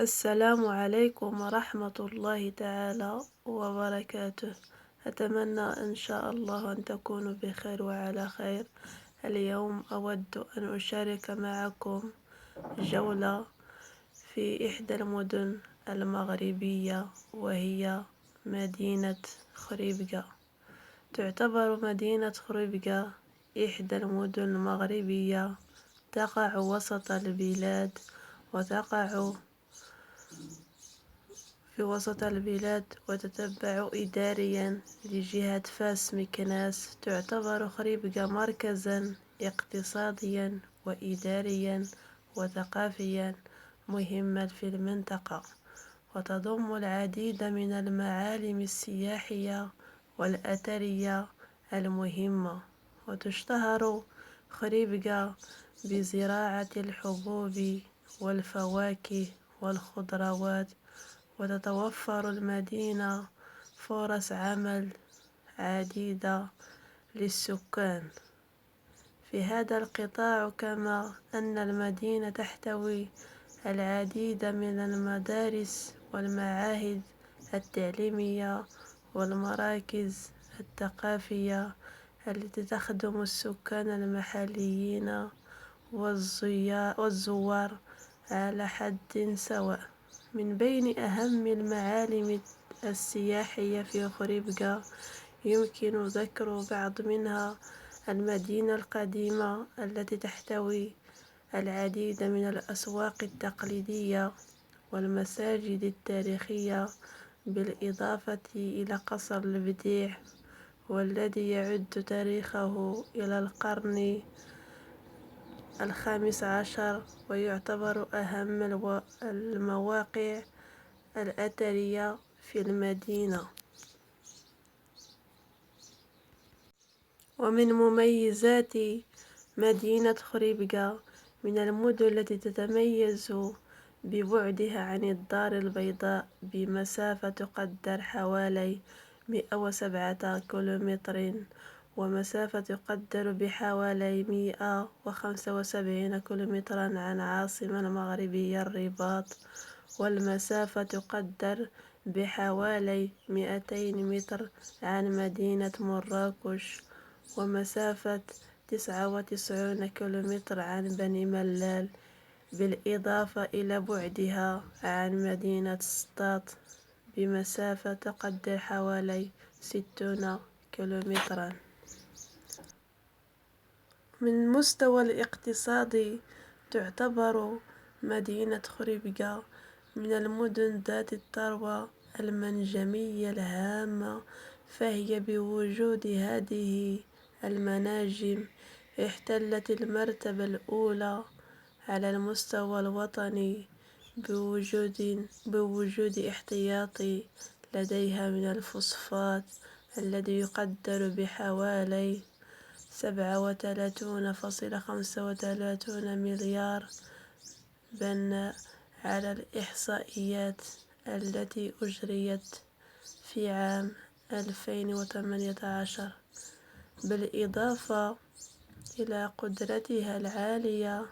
السلام عليكم ورحمة الله تعالى وبركاته. أتمنى إن شاء الله أن تكونوا بخير وعلى خير. اليوم أود أن أشارك معكم جولة في إحدى المدن المغربية، وهي مدينة خريبكا. تعتبر مدينة خريبكا إحدى المدن المغربية، تقع وسط البلاد، وتقع في وسط البلاد وتتبع إداريا لجهة فاس مكناس. تعتبر خريبكا مركزا اقتصاديا وإداريا وثقافيا مهما في المنطقة، وتضم العديد من المعالم السياحية والأثرية المهمة. وتشتهر خريبكا بزراعة الحبوب والفواكه والخضروات، وتتوفر المدينة فرص عمل عديدة للسكان في هذا القطاع، كما أن المدينة تحتوي العديد من المدارس والمعاهد التعليمية والمراكز الثقافية التي تخدم السكان المحليين والزوار على حد سواء. من بين أهم المعالم السياحية في خريبكا يمكن ذكر بعض منها: المدينة القديمة التي تحتوي العديد من الأسواق التقليدية والمساجد التاريخية، بالإضافة إلى قصر البديع، والذي يعد تاريخه إلى القرن ال15، ويعتبر أهم المواقع الأثرية في المدينة. ومن مميزات مدينة خريبكا من المدن التي تتميز ببعدها عن الدار البيضاء بمسافة تقدر حوالي 107 كيلومتر، ومسافة تقدر بحوالي 175 كيلومترا عن عاصمة المغربية الرباط، والمسافة تقدر بحوالي 200 متر عن مدينة مراكش، ومسافة 99 كيلومتر عن بني ملال، بالإضافة إلى بعدها عن مدينة سطات بمسافة تقدر حوالي 60 كيلومترا. من مستوى الاقتصاد، تعتبر مدينة خريبكا من المدن ذات الثروة المنجمية الهامة، فهي بوجود هذه المناجم احتلت المرتبة الأولى على المستوى الوطني، بوجود احتياطي لديها من الفوسفات الذي يقدر بحوالي 37.35 مليار بناء على الإحصائيات التي أجريت في عام 2018، بالإضافة إلى قدرتها العالية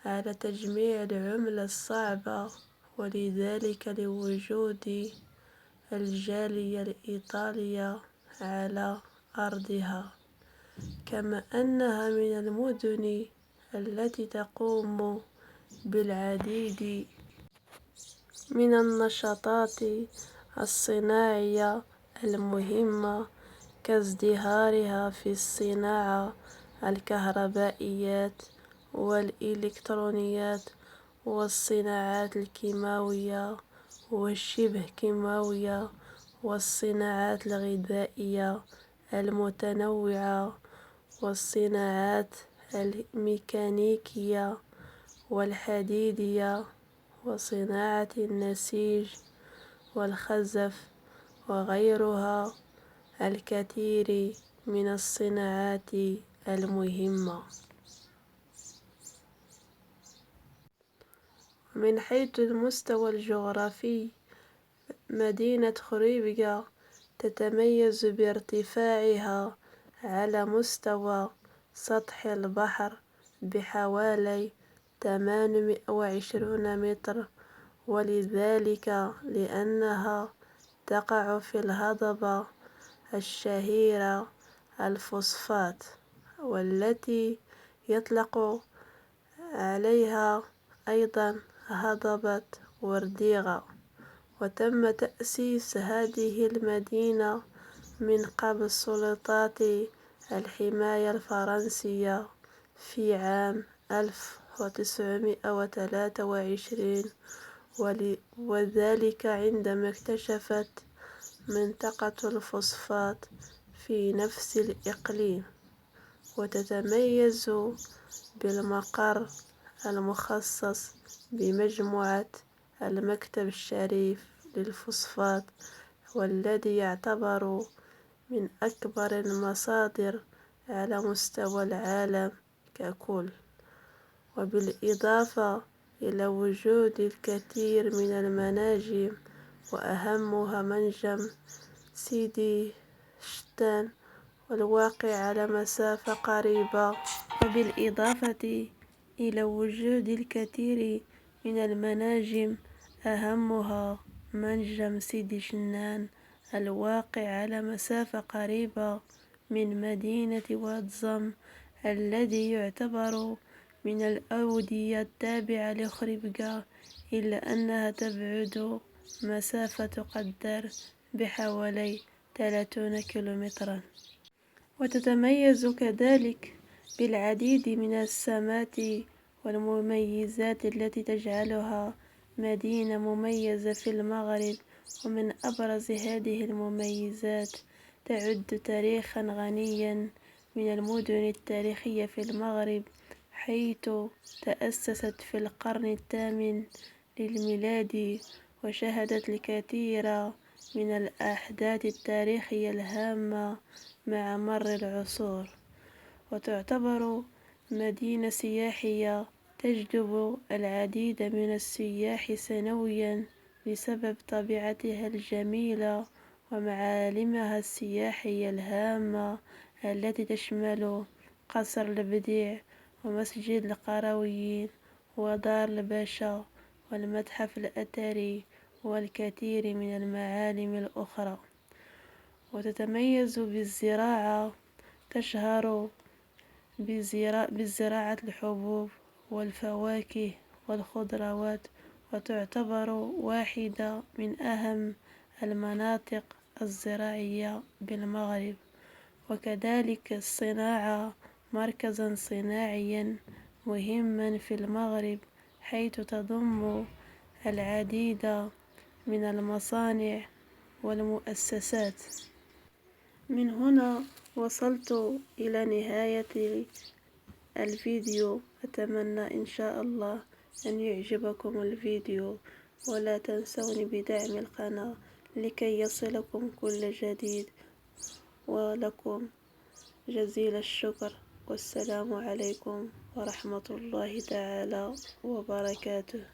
على تجميع العملة الصعبة، ولذلك لوجود الجالية الإيطالية على أرضها. كما أنها من المدن التي تقوم بالعديد من النشاطات الصناعية المهمة، كازدهارها في الصناعة الكهربائيات والإلكترونيات والصناعات الكيماوية والشبه كيماوية والصناعات الغذائية المتنوعة والصناعات الميكانيكية والحديدية وصناعة النسيج والخزف وغيرها الكثير من الصناعات المهمة. من حيث المستوى الجغرافي، مدينة خريبكا تتميز بارتفاعها على مستوى سطح البحر بحوالي 820 متر، ولذلك لأنها تقع في الهضبة الشهيرة الفوسفات، والتي يطلق عليها أيضا هضبة ورديغا. وتم تأسيس هذه المدينة من قبل السلطات الحماية الفرنسية في عام 1923، وذلك عندما اكتشفت منطقة الفوسفات في نفس الإقليم، وتتميز بالمقر المخصص بمجموعة المكتب الشريف للفوسفات، والذي يعتبر من أكبر المصادر على مستوى العالم ككل. وبالإضافة إلى وجود الكثير من المناجم، وأهمها منجم سيدي شتان، والواقع على مسافة قريبة. وبالإضافة إلى وجود الكثير من المناجم، أهمها منجم سيدي شنان الواقع على مسافة قريبة من مدينة واتزم، الذي يعتبر من الأودية التابعة لخريبكا، إلا أنها تبعد مسافة تقدر بحوالي 30 كيلومترا. وتتميز كذلك بالعديد من السمات والمميزات التي تجعلها مدينة مميزة في المغرب. ومن أبرز هذه المميزات تعد تاريخا غنيا من المدن التاريخية في المغرب، حيث تأسست في القرن الثامن للميلاد، وشهدت الكثير من الأحداث التاريخية الهامة مع مر العصور. وتعتبر مدينة سياحية تجذب العديد من السياح سنويا بسبب طبيعتها الجميلة ومعالمها السياحية الهامة، التي تشمل قصر البديع، ومسجد القرويين، ودار الباشا، والمتحف الأثري، والكثير من المعالم الأخرى. وتتميز بالزراعة، تشهر بزراعة الحبوب والفواكه والخضروات، وتعتبر واحدة من أهم المناطق الزراعية بالمغرب. وكذلك الصناعة مركزا صناعيا مهما في المغرب، حيث تضم العديد من المصانع والمؤسسات. من هنا وصلت إلى نهاية الفيديو. أتمنى إن شاء الله أن يعجبكم الفيديو، ولا تنسوني بدعم القناة لكي يصلكم كل جديد. ولكم جزيل الشكر، والسلام عليكم ورحمة الله تعالى وبركاته.